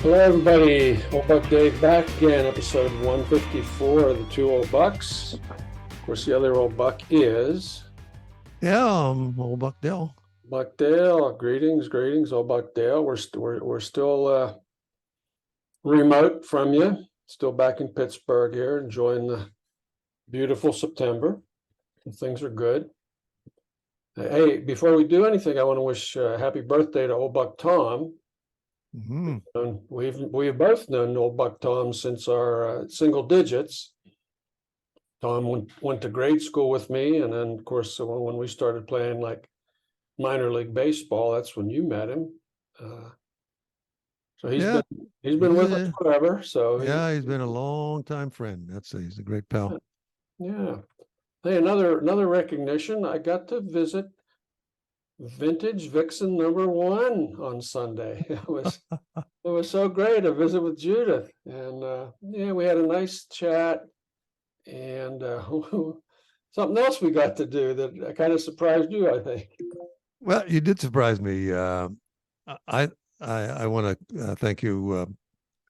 Hello, everybody. Old Buck Dave back again, episode 154 of the Two Old Bucks. Of course, the other old buck is Yeah, old Buck Dell. Buck Dale. Greetings, old Buck Dale. We're still remote from you, still back in Pittsburgh here, enjoying the beautiful September. Things are good. Hey, before we do anything, I want to wish happy birthday to old Buck Tom. Mm-hmm. And we've both known old Buck Tom since our single digits. Tom went to grade school with me, and then of course when we started playing like minor league baseball, that's when you met him. So he's Yeah, been he's with us a forever. So he's been a long time friend. He's a great pal. yeah. Hey, another recognition. I got to visit Vintage Vixen #1 on Sunday. It was so great to visit with Judith, and yeah, we had a nice chat. And something else we got to do that kind of surprised you, I think. Well, you did surprise me. I I want to thank you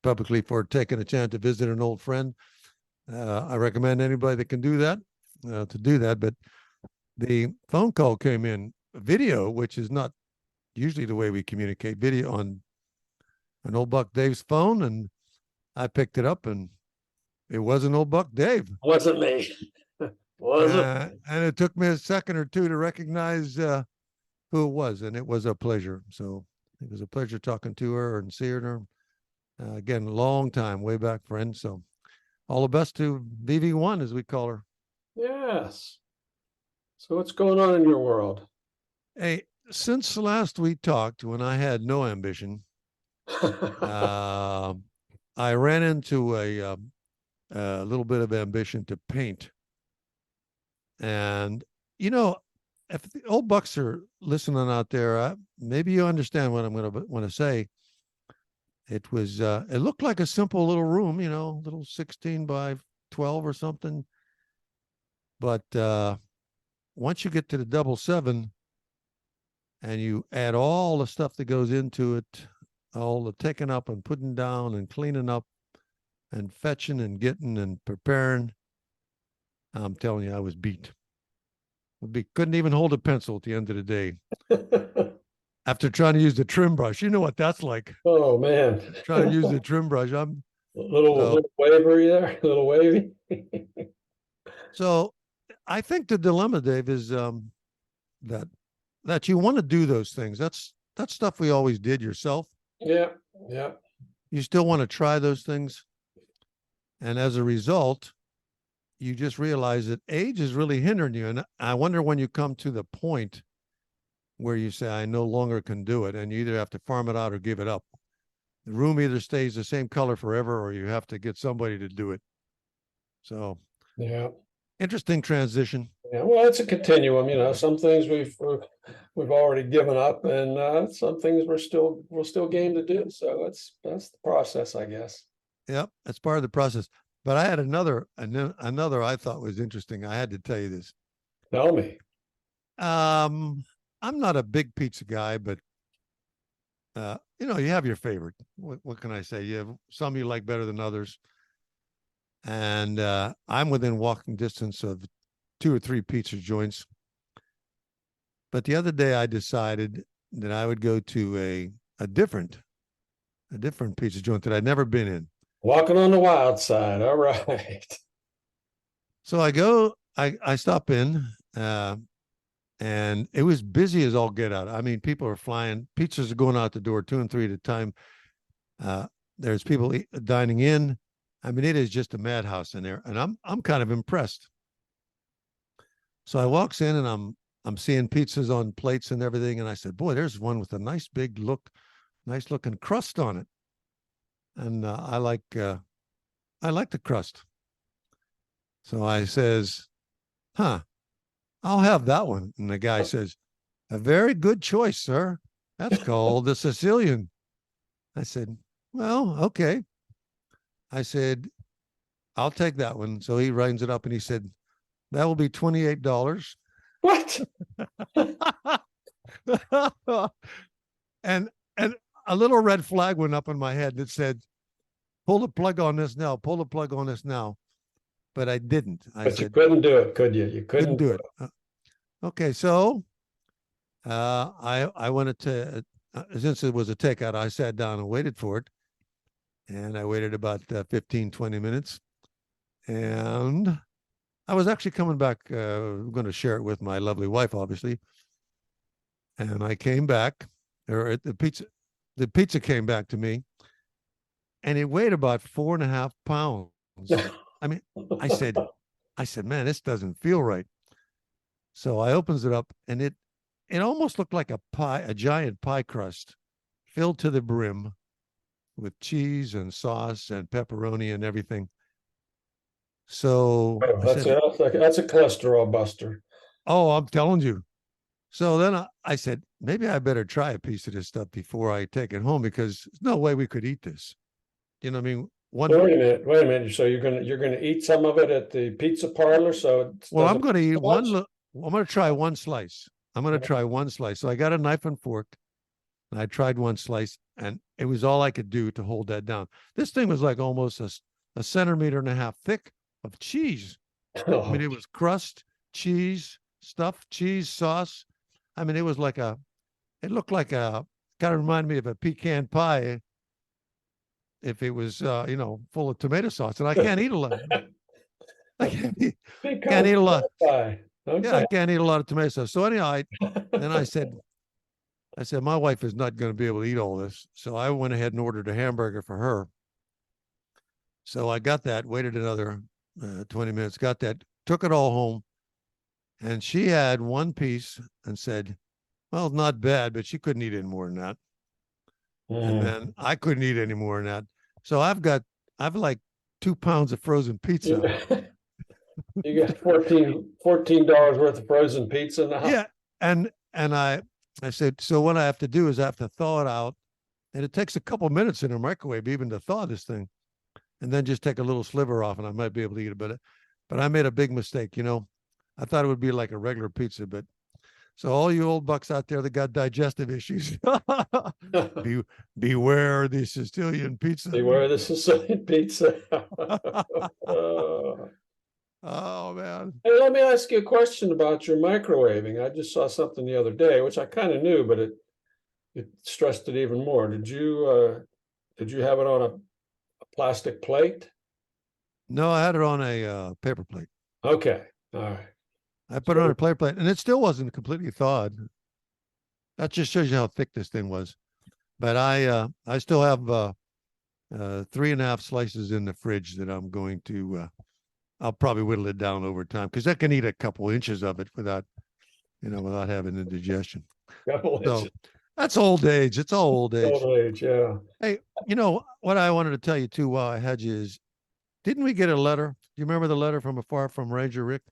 publicly for taking a chance to visit an old friend. I recommend anybody that can do that to do that. But the phone call came in video, which is not usually the way we communicate. Video on an old Buck Dave's phone, and I picked it up, and it wasn't old Buck Dave. Wasn't me. Wasn't. And it took me a second or two to recognize who it was, and it was a pleasure. So it was a pleasure talking to her and seeing her. Again, long time, way back friend. So all the best to VV1, as we call her. Yes. So what's going on in your world? Hey, since last we talked, when I had no ambition, uh, I ran into a little bit of ambition to paint. And, you know, if the old bucks are listening out there, maybe you understand what I'm going to want to say. It looked like a simple little room, little 16 by 12 or something. But once you get to the 777 and you add all the stuff that goes into it, all the taking up and putting down and cleaning up and fetching and getting and preparing, I'm telling you, I was beat. Couldn't even hold a pencil at the end of the day. After trying to use the trim brush, you know what that's like. Oh man. Trying to use the trim brush. Little wavery there, a little wavy. So I think the dilemma, Dave, is that you want to do those things. That's stuff we always did yourself. Yeah, yeah. You still want to try those things. And as a result, you just realize that age is really hindering you. And I wonder when you come to the point where you say, I no longer can do it, and you either have to farm it out or give it up. The room either stays the same color forever, or you have to get somebody to do it. So, yeah, interesting transition. Yeah, well, it's a continuum. Some things we've already given up, and some things we're still game to do. So that's the process, I guess. Yep, that's part of the process. But I had another I thought was interesting. I had to tell you this. Tell me. I'm not a big pizza guy, but you have your favorite. What can I say? You have some you like better than others. And I'm within walking distance of 2 or 3 pizza joints. But the other day I decided that I would go to a different pizza joint that I'd never been in. Walking on the wild side. All right. So I stop in, and it was busy as all get out. I mean, people are flying. Pizzas are going out the door 2 and 3 at a time. There's people dining in. I mean, it is just a madhouse in there, and I'm kind of impressed. So I walks in, and I'm seeing pizzas on plates and everything, and I said, "Boy, there's one with a nice looking crust on it." And I like the crust. So I says, "Huh, I'll have that one." And the guy says, "A very good choice, sir. That's called the Sicilian." I said, "Well, okay." I said, "I'll take that one." So he rings it up and he said, "That will be $28." What? and a little red flag went up in my head that said, pull the plug on this now, pull the plug on this now. But I didn't. I But you said, couldn't do it, could you? You couldn't couldn't do do it. Okay, so I wanted to, since it was a takeout, I sat down and waited for it. And I waited about 15, 20 minutes. And I was actually coming back, going to share it with my lovely wife, obviously. And I came back, or the pizza came back to me, and it weighed about 4.5 pounds. I mean, I said, man, this doesn't feel right. So I opens it up, and it almost looked like a pie, a giant pie crust filled to the brim with cheese and sauce and pepperoni and everything. So Oh, I said, that's a cholesterol buster. oh, I'm telling you. So then I said, maybe I better try a piece of this stuff before I take it home, because there's no way we could eat this. You know what I mean? Wait a minute. So you're gonna eat some of it at the pizza parlor, so it Well, I'm doesn't going to eat much? I'm going to try one slice. I'm going to try one slice. So I got a knife and fork, and I tried one slice, and it was all I could do to hold that down. This thing was like almost a centimeter and a half thick of cheese. I mean, it was crust, cheese, stuffed cheese, sauce. I mean, it was like it looked like kind of reminded me of a pecan pie if it was, full of tomato sauce. And I can't eat a lot. I can't eat a lot. Pie. Yeah, I Okay. can't eat a lot of tomato sauce. So anyhow, then I said, my wife is not going to be able to eat all this. So I went ahead and ordered a hamburger for her. So I got that, waited another 20 minutes, got that, took it all home. And she had one piece and said, well, not bad, but she couldn't eat any more than that. And then I couldn't eat any more than that. So I've like 2 pounds of frozen pizza. You got $14 worth of frozen pizza now. Yeah. And I said, so what I have to do is I have to thaw it out. And it takes a couple minutes in a microwave even to thaw this thing. And then just take a little sliver off and I might be able to eat it. But I made a big mistake, I thought it would be like a regular pizza, but so all you old bucks out there that got digestive issues, beware the Sicilian pizza. Beware the Sicilian pizza. Oh man. Hey, let me ask you a question about your microwaving. I just saw something the other day, which I kind of knew, but it stressed it even more. Did you have it on a plastic plate? No, I had it on a paper plate. Okay, all right. I put it on a paper plate, and it still wasn't completely thawed. That just shows you how thick this thing was. But I still have 3.5 slices in the fridge that I'm going to. I'll probably whittle it down over time because I can eat a couple inches of it without having indigestion. So that's old age. It's all old age. Old age, yeah. Hey, what I wanted to tell you too while I had you is, didn't we get a letter? Do you remember the letter from afar from Ranger Rick?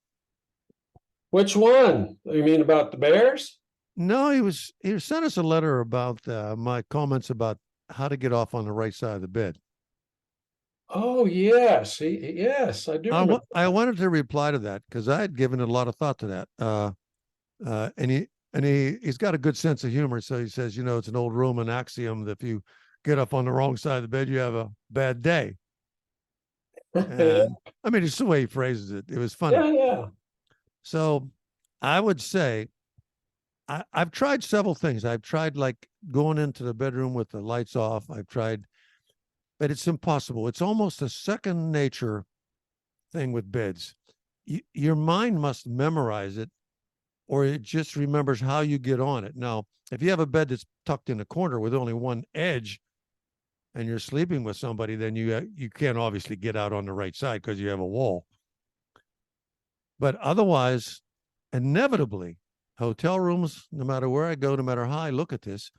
Which one? You mean about the Bears? No, he sent us a letter about my comments about how to get off on the right side of the bed. Oh yes, yes, I do remember. I wanted to reply to that because I had given a lot of thought to that. And he's got a good sense of humor. So he says, it's an old Roman axiom that if you get up on the wrong side of the bed, you have a bad day. And I mean, it's the way he phrases it. It was funny. Yeah. So I would say I've tried several things. I've tried like going into the bedroom with the lights off. I've tried, but it's impossible. It's almost a second nature thing with beds. Your mind must memorize it, or it just remembers how you get on it. Now, if you have a bed that's tucked in a corner with only one edge and you're sleeping with somebody, then you can't obviously get out on the right side because you have a wall. But otherwise, inevitably, hotel rooms, no matter where I go, no matter how I look at this,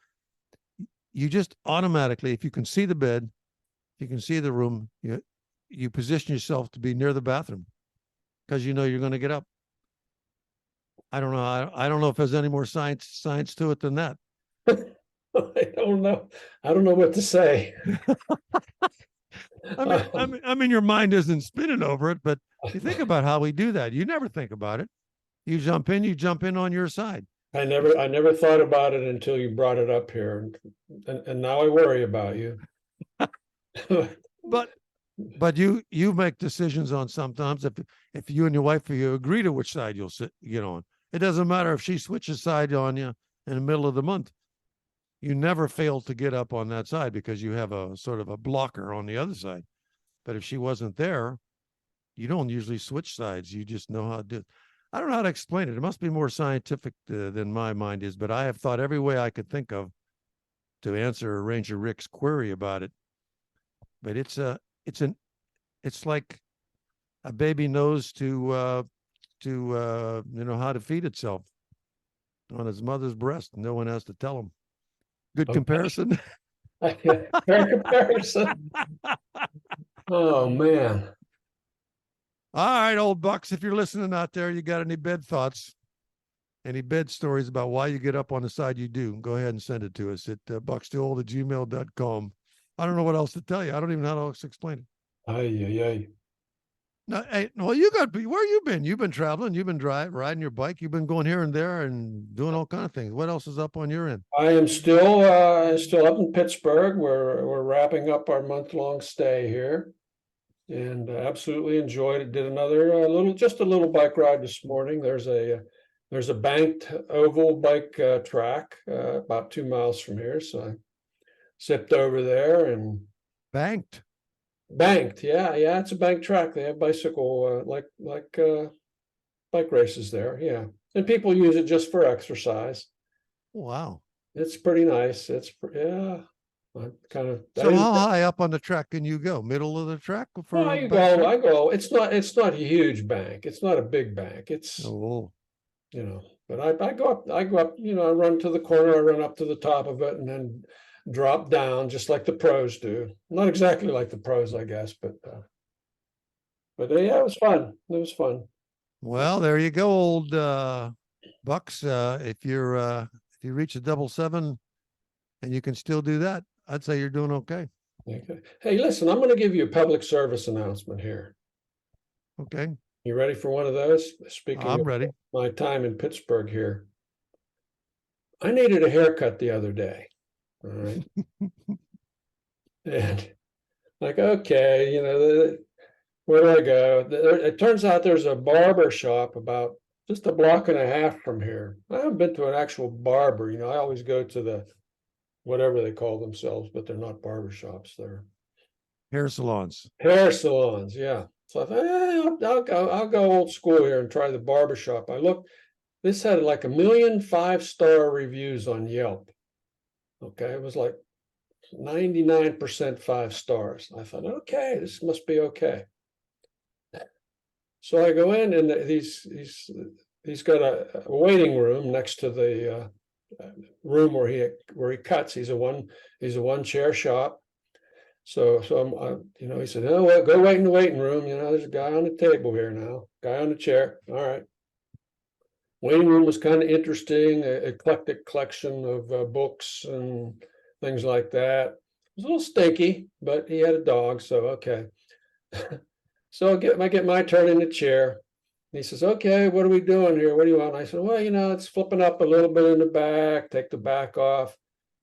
you just automatically, if you can see the bed, you can see the room, you position yourself to be near the bathroom because you're going to get up. I don't know. I don't know if there's any more science to it than that. I don't know. I don't know what to say. I mean, your mind isn't spinning over it, but you think about how we do that. You never think about it. You jump in on your side. I never thought about it until you brought it up here, and now I worry about you. But you make decisions on sometimes if you and your wife you agree to which side you'll get on. It doesn't matter if she switches side on you in the middle of the month. You never fail to get up on that side because you have a sort of a blocker on the other side. But if she wasn't there, you don't usually switch sides. You just know how to do it. I don't know how to explain it. It must be more scientific than my mind is, but I have thought every way I could think of to answer Ranger Rick's query about it. But it's like a baby knows to how to feed itself on its mother's breast. No one has to tell him. Good Okay. comparison. Fair comparison. Oh man. All right, old bucks, if you're listening out there, you got any bed thoughts, any bed stories about why you get up on the side you do, go ahead and send it to us at buckstwoold@gmail.com. I don't know what else to tell you. I don't even know how else to explain it. Ay. No, hey, well, where you been? You've been traveling. You've been riding your bike. You've been going here and there and doing all kind of things. What else is up on your end? I am still up in Pittsburgh. We're wrapping up our month-long stay here, and absolutely enjoyed it. Did another just a little bike ride this morning. There's a banked oval bike track about 2 miles from here, so I zipped over there and Banked. banked. Yeah, it's a banked track. They have bicycle bike races there. Yeah, and people use it just for exercise. Wow. It's pretty nice. Yeah. I kind of So how high up on the track can you go? Middle of the track for I go. It's not a huge bank. It's not a big bank. It's Oh, but I go up, I run to the corner, I run up to the top of it and then drop down just like the pros do. Not exactly like the pros, I guess, but yeah, it was fun. It was fun. well, there you go, old bucks. If you reach a 777 and you can still do that, I'd say you're doing okay. Okay. Hey, listen, I'm going to give you a public service announcement here. Okay. You ready for one of those? Speaking I'm of ready. my time in Pittsburgh here, I needed a haircut the other day. All right. And like, okay, where do I go? It turns out there's a barber shop about just a block and a half from here. I haven't been to an actual barber. I always go to the whatever they call themselves, but they're not barber shops. They're Hair salons. hair salons. Yeah. So I thought, I'll go old school here and try the barber shop. I looked. This had like 1,000,000 5-star reviews on Yelp. Okay, it was like 99% 5 stars. I thought, okay, this must be okay. So I go in, and he's got a waiting room next to the room where he cuts. He's a one chair shop. So he said, oh, well, go wait in the waiting room. There's a guy on the table here now, guy on the chair. All right. Waiting room was kind of interesting, eclectic collection of books and things like that. It was a little stinky, but he had a dog, so okay. So I get my turn in the chair. And he says, okay, what are we doing here? What do you want? And I said, well, it's flipping up a little bit in the back, take the back off,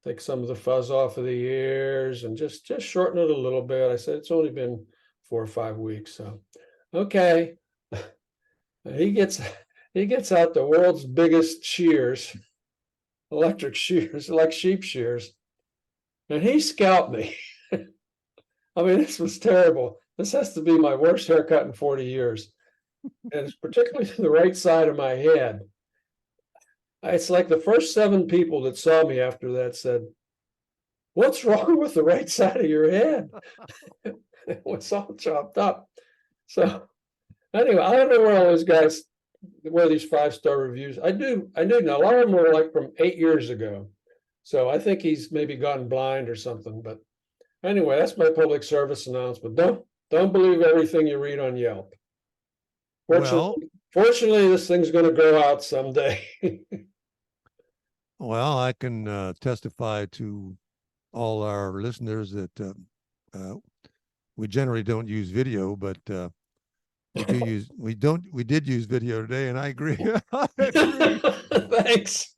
take some of the fuzz off of the ears, and just shorten it a little bit. I said, it's only been 4 or 5 weeks, so okay. He gets out the world's biggest shears, electric shears, like sheep shears, and he scalped me. I mean, this was terrible. This has to be my worst haircut in 40 years. And it's particularly to the right side of my head. It's like the first 7 people that saw me after that said, what's wrong with the right side of your head? It was all chopped up. So anyway, I don't know where all those guys, where these 5-star reviews. I do know a lot of them were like from 8 years ago. So I think he's maybe gone blind or something. But anyway, that's my public service announcement. Don't believe everything you read on Yelp. Fortunately, this thing's going to grow out someday. Well, I can testify to all our listeners that we generally don't use video, but we did use video today, and I agree. Thanks.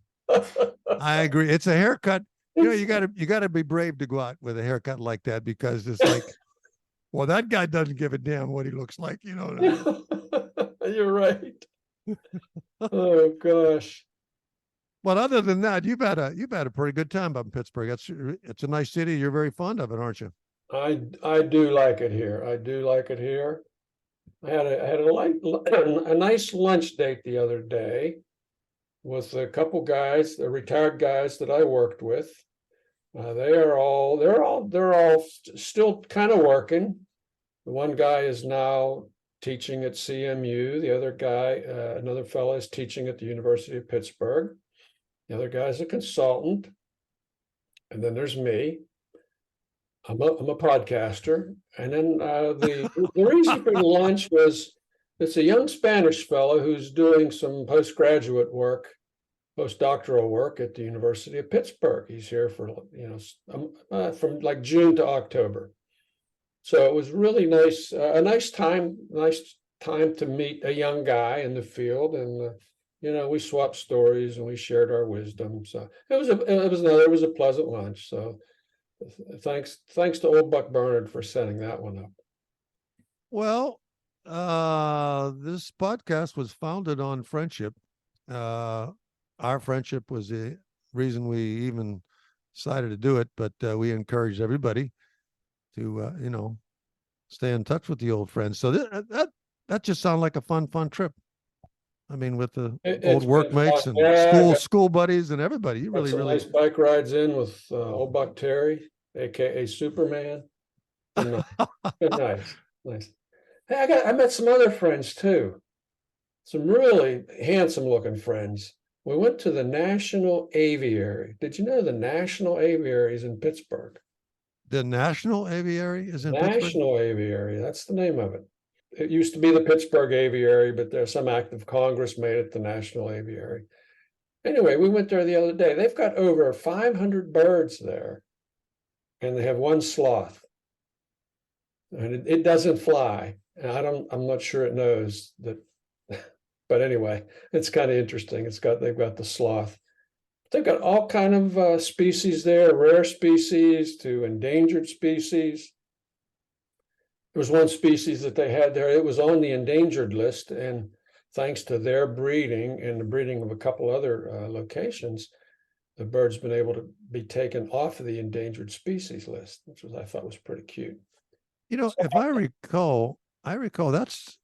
I agree. It's a haircut. You gotta be brave to go out with a haircut like that, because it's like, well, that guy doesn't give a damn what he looks like. You know what I mean? You're right. Oh gosh. But other than that, you've had a pretty good time up in Pittsburgh. It's a nice city. You're very fond of it, aren't you? I do like it here. I do like it here. I had a nice lunch date the other day with a couple guys, the retired guys that I worked with. They're all still kind of working. The one guy is now teaching at CMU. The other guy, another fellow, is teaching at the University of Pittsburgh. The other guy is a consultant. And then there's me. I'm a podcaster. And then the reason for the lunch was it's a young Spanish fellow who's doing some postgraduate work, postdoctoral work at the University of Pittsburgh. He's here for, from like June to October. So it was really nice, a nice time to meet a young guy in the field, and we swapped stories and we shared our wisdom. So it was a pleasant lunch. So thanks to old Buck Bernard for setting that one up. Well, this podcast was founded on friendship. Our friendship was the reason we even decided to do it, but we encouraged everybody to, stay in touch with the old friends. So that just sounded like a fun trip. I mean, with the old workmates and school buddies and everybody. You really nice bike rides in with old Buck Terry, aka Superman. Been nice. Hey, I met some other friends too. Some really handsome looking friends. We went to the National Aviary. Did you know the National Aviary is in Pittsburgh? The National Aviary is in Pittsburgh? National Aviary, that's the name of it. It used to be the Pittsburgh Aviary, but there's some act of Congress made it the National Aviary. Anyway, we went there the other day. They've got over 500 birds there, and they have one sloth. And it doesn't fly. And I'm not sure it knows that, but anyway, it's kind of interesting. They've got the sloth. They've got all kind of species there, rare species to endangered species. There was one species that they had there. It was on the endangered list, and thanks to their breeding and the breeding of a couple other locations, the bird's been able to be taken off of the endangered species list, which I thought was pretty cute. If I recall that's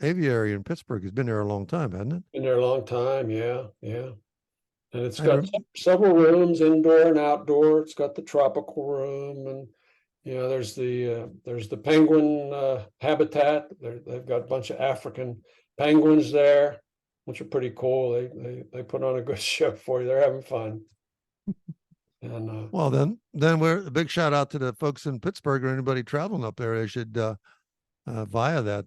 aviary in Pittsburgh has been there a long time, hasn't it? Been there a long time, yeah. And it's got several rooms, indoor and outdoor. It's got the tropical room, and there's the penguin habitat. They've got a bunch of African penguins there, which are pretty cool. They put on a good show for you. They're having fun. And well, then we're a big shout out to the folks in Pittsburgh or anybody traveling up there. They should via that.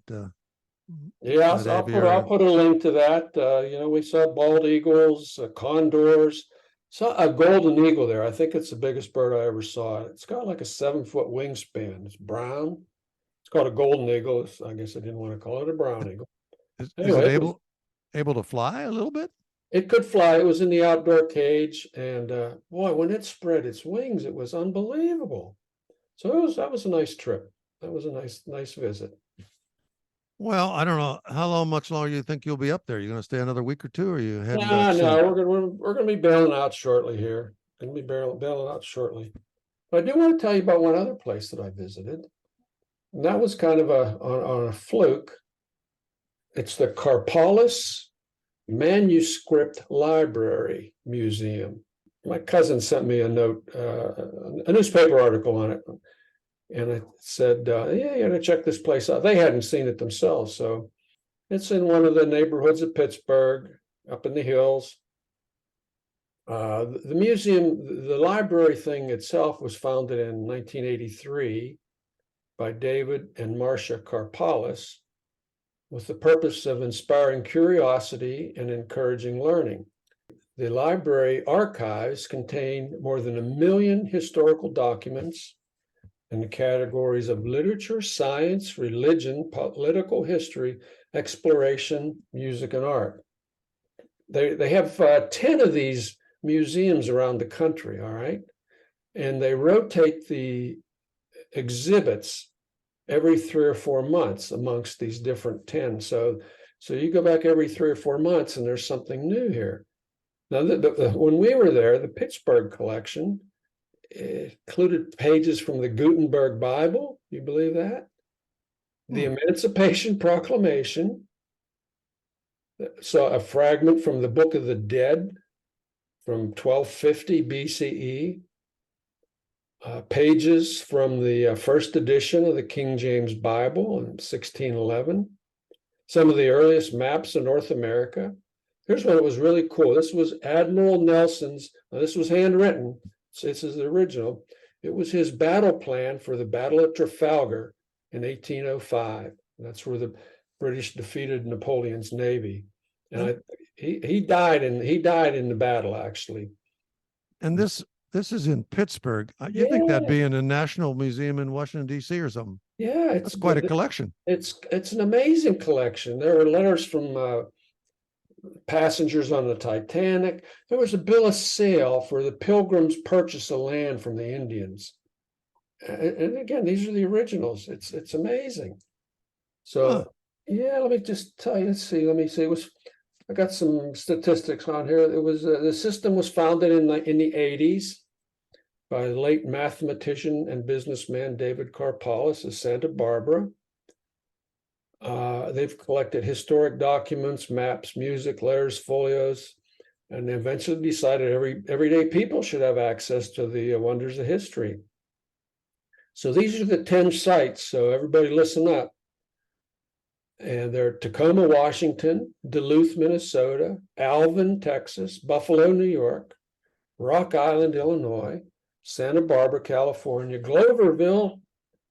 I'll put a link to that. We saw bald eagles, condors. Saw a golden eagle there. I think it's the biggest bird I ever saw. It's got like a 7-foot wingspan. It's brown. It's called a golden eagle. I guess I didn't want to call it a brown eagle. Is it able to fly a little bit? It could fly. It was in the outdoor cage, and boy, when it spread its wings, it was unbelievable. So that was a nice trip. That was a nice visit. Well, I don't know much longer you think you'll be up there. You're going to stay another week or two, or you heading back? No, we're going to be bailing out shortly here. Going to be bailing out shortly. But I do want to tell you about one other place that I visited, and that was kind of on a fluke. It's the Karpalis Manuscript Library Museum. My cousin sent me a note, a newspaper article on it. And it said, you got to check this place out. They hadn't seen it themselves. So it's in one of the neighborhoods of Pittsburgh, up in the hills. The museum, the library thing itself was founded in 1983 by David and Marcia Karpalis with the purpose of inspiring curiosity and encouraging learning. The library archives contain more than 1 million historical documents in the categories of literature, science, religion, political history, exploration, music, and art. they have 10 of these museums around the country, all right? And they rotate the exhibits every 3 or 4 months amongst these different 10. So you go back every 3 or 4 months and there's something new here. Now, when we were there, the Pittsburgh collection included pages from the Gutenberg Bible. You believe that? The Emancipation Proclamation. So a fragment from the Book of the Dead from 1250 BCE. Pages from the first edition of the King James Bible in 1611. Some of the earliest maps of North America. Here's one that was really cool. This was Admiral Nelson's, this was handwritten. This is the original. It was his battle plan for the Battle of Trafalgar in 1805. That's where the British defeated Napoleon's navy. And he died in the battle, actually. And this is in Pittsburgh. You think that'd be in a National Museum in Washington, D.C. or something? Yeah, it's quite a collection. It's an amazing collection. There were letters from passengers on the Titanic. There was a bill of sale for the Pilgrims' purchase of land from the Indians. And again, these are the originals. It's amazing. So yeah, let me just tell you. Let me see. I got some statistics on here. It was the system was founded in the 80s by the late mathematician and businessman David Karpalus of Santa Barbara. They've collected historic documents, maps, music, letters, folios, and they eventually decided everyday people should have access to the wonders of history. So these are the 10 sites. So everybody listen up. And they're Tacoma, Washington, Duluth, Minnesota, Alvin, Texas, Buffalo, New York, Rock Island, Illinois, Santa Barbara, California, Gloversville,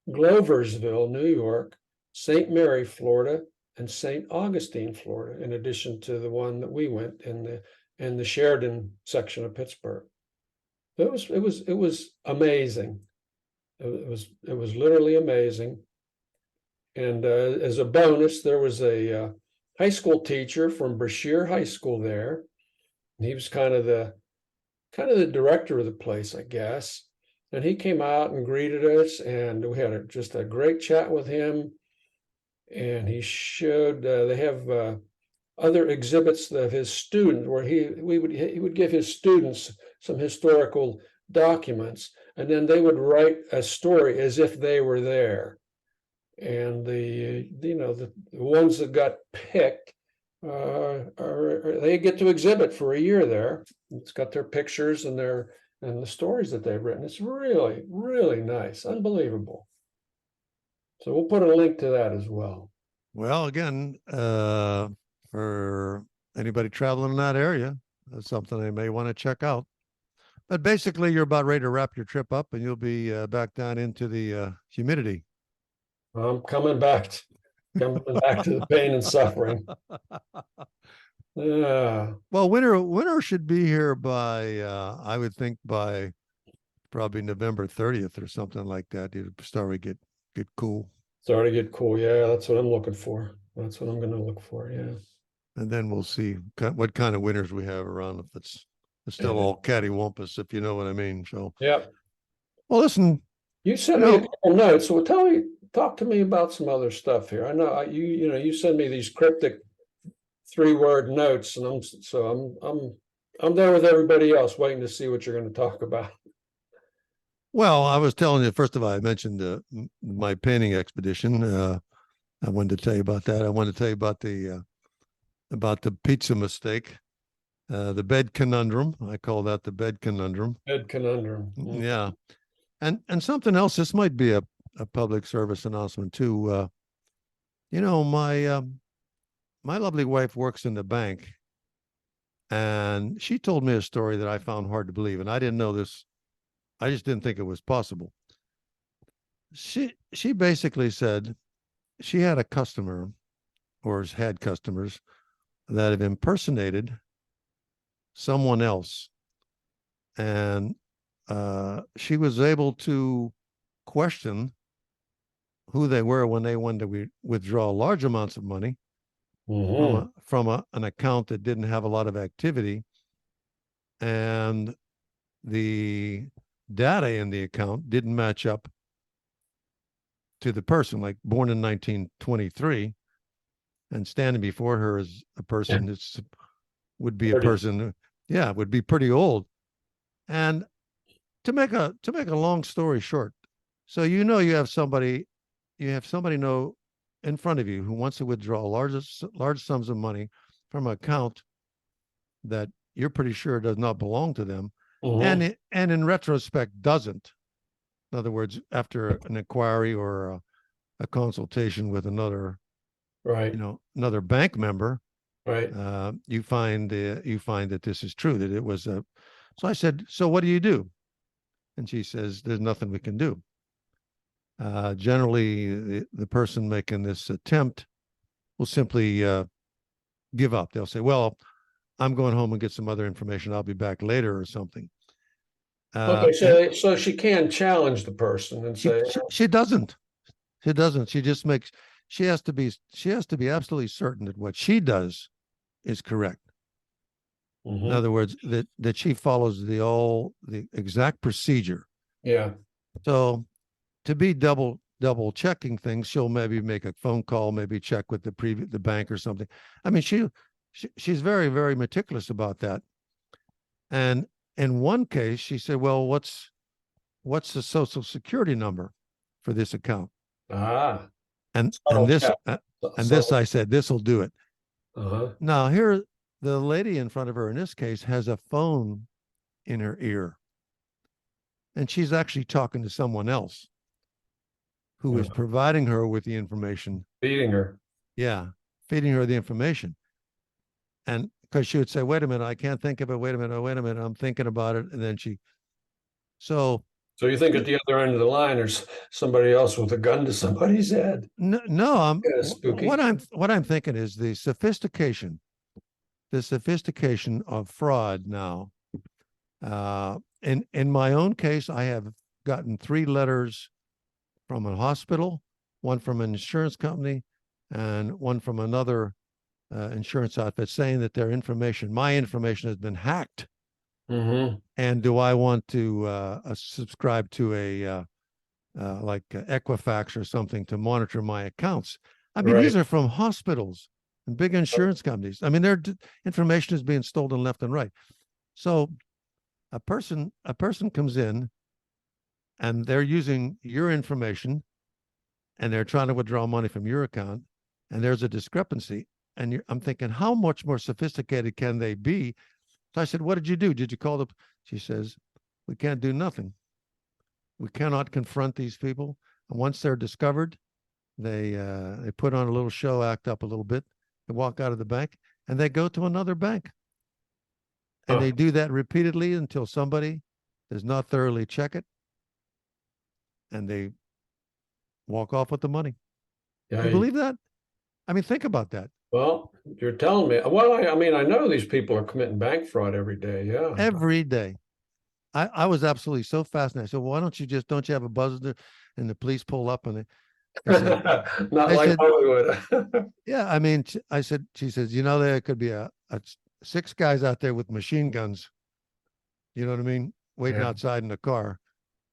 New York, St. Mary, Florida, and St. Augustine, Florida, in addition to the one that we went in the Sheridan section of Pittsburgh. It was amazing. It was literally amazing. And as a bonus, there was a high school teacher from Brashear High School there. He was kind of the director of the place, I guess. And he came out and greeted us, and we had just a great chat with him. And he showed they have other exhibits of his students where he would give his students some historical documents, and then they would write a story as if they were there. And the ones that got picked they get to exhibit for a year there. It's got their pictures and the stories that they've written. It's really, really nice, unbelievable. So we'll put a link to that as well. Well, again, for anybody traveling in that area, that's something they may want to check out. But basically, you're about ready to wrap your trip up, and you'll be back down into the humidity. I'm coming back to the pain and suffering. Yeah. Well, winter should be here by I would think by probably November 30th or something like that. It'll start to get cool. Start to get cool. Yeah, that's what I'm looking for. That's what I'm going to look for. Yeah. And then we'll see what kind of winters we have around. If it's still all cattywampus, if you know what I mean. So yeah. Well, listen. You sent me a couple notes. So talk to me about some other stuff here. I know you send me these cryptic 3-word notes, and I'm there with everybody else waiting to see what you're going to talk about. Well, I was telling you, first of all, I mentioned my painting expedition. I wanted to tell you about that. I wanted to tell you about the pizza mistake, the bed conundrum. I call that the bed conundrum. Bed conundrum. Mm-hmm. Yeah. And something else, this might be a public service announcement too. My lovely wife works in the bank, and she told me a story that I found hard to believe, and I didn't know this. I just didn't think it was possible. She basically said she had a customer, or has had customers, that have impersonated someone else, and she was able to question who they were when they wanted to withdraw large amounts of money, Mhm. from an account that didn't have a lot of activity, and the data in the account didn't match up to the person, like born in 1923, and standing before her is a person that's would be a 30. person, yeah, would be pretty old. And to make a long story short, so you have somebody know in front of you who wants to withdraw large sums of money from an account that you're pretty sure does not belong to them, Mhm. and in retrospect doesn't. In other words, after an inquiry or a consultation with Right, another bank member, right. you find that this is true, that it was a. So I said, so what do you do? And she says, there's nothing we can do. Generally, the person making this attempt will simply give up. They'll say, well, I'm going home and get some other information. I'll be back later or something. Okay, And so she can challenge the person and say, she doesn't. She doesn't. She just makes. She has to be absolutely certain that what she does is correct. In mhm, other words, that she follows the exact procedure. yeah, So to be double checking things, she'll maybe make a phone call, maybe check with the bank or something. I mean, she's very, very meticulous about that. And in one case, she said, "Well, what's the social security number for this account?" ah, And and subtle this check, and this subtle, I said, "This will do it." uh-huh, Now here, the lady in front of her in this case has a phone in her ear, and she's actually talking to someone else who is uh, providing her with the information. beating her. Yeah, feeding her the information. And because she would say, wait a minute, I can't think of it. Wait a minute. Oh, wait a minute. I'm thinking about it. And then so So you think at the other end of the line, there's somebody else with a gun to somebody's head? no, no, Yeah, spooky. what I'm thinking is the sophistication of fraud now. In my own case, I have gotten 3 letters from a hospital, one from an insurance company, and one from another insurance outfit saying that my information has been hacked. Mm-hmm. And do I want to subscribe to a like Equifax or something to monitor my accounts? I mean, Right. these are from hospitals and big insurance companies. I mean, their information is being stolen left and right. So a person comes in and they're using your information and they're trying to withdraw money from your account, and there's a discrepancy. And I'm thinking, how much more sophisticated can they be? So I said, what did you do? Did you call the? She says, we can't do nothing. We cannot confront these people. And once they're discovered, they put on a little show, act up a little bit, they walk out of the bank, and they go to another bank. And Huh. they do that repeatedly until somebody does not thoroughly check it, and they walk off with the money. Yeah. You believe that? I mean, think about that. Well, you're telling me. Well, I mean, I know these people are committing bank fraud every day. Yeah. Every day. I was absolutely so fascinated. So why don't you have a buzzer and the police pull up and they said, Not they like said, Hollywood. yeah, I mean, she says, there could be a 6 guys out there with machine guns, you know what I mean? Waiting Yeah. outside in the car.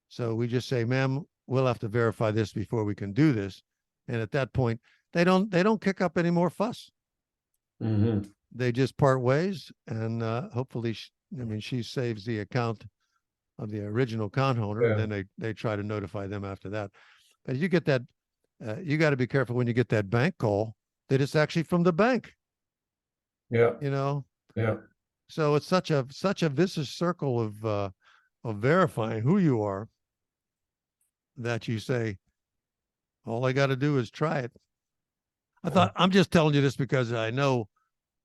So we just say, ma'am, we'll have to verify this before we can do this. And at that point, they don't kick up any more fuss. Mm-hmm. They just part ways. And hopefully, she saves the account of the original account holder, and Yeah. then they try to notify them after that. But you get that, you got to be careful when you get that bank call that it's actually from the bank. Yeah. You know, Yeah. so it's such a vicious circle of verifying who you are that you say all I got to do is try it. I thought I'm just telling you this because I know.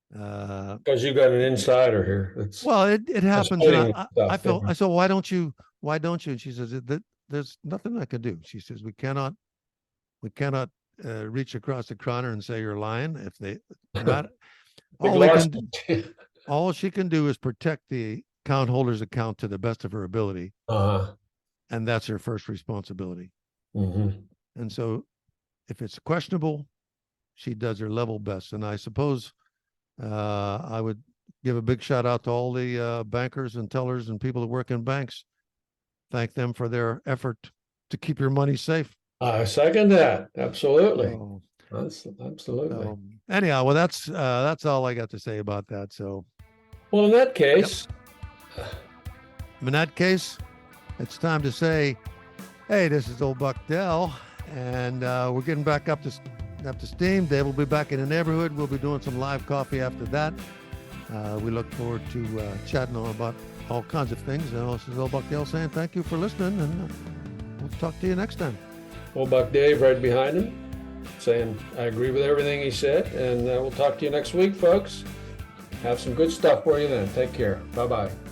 Because you got an insider here. Well, it That's happens, and fighting I stuff. feel I said, why don't you? And she says that there's nothing I can do. She says we cannot reach across the counter and say you're lying. If they not Big all they loss. can all she can do is protect the account holder's account to the best of her ability, Uh-huh. and that's her first responsibility. Mm-hmm. And so, if it's questionable, she does her level best. And I suppose I would give a big shout out to all the bankers and tellers and people that work in banks. Thank them for their effort to keep your money safe. I second that. Absolutely. So, Absolutely. anyhow, well, that's all I got to say about that. So, Well, in that case, it's time to say, hey, this is old Buck Dell, and we're getting back up to steam. Dave will be back in the neighborhood. We'll be doing some live coffee after that. We look forward to chatting about all kinds of things. And this is old Buck Dell saying thank you for listening, and we'll talk to you next time. old Buck Dave right behind him, saying I agree with everything he said, and we'll talk to you next week, folks. Have some good stuff for you then. Take care. Bye-bye.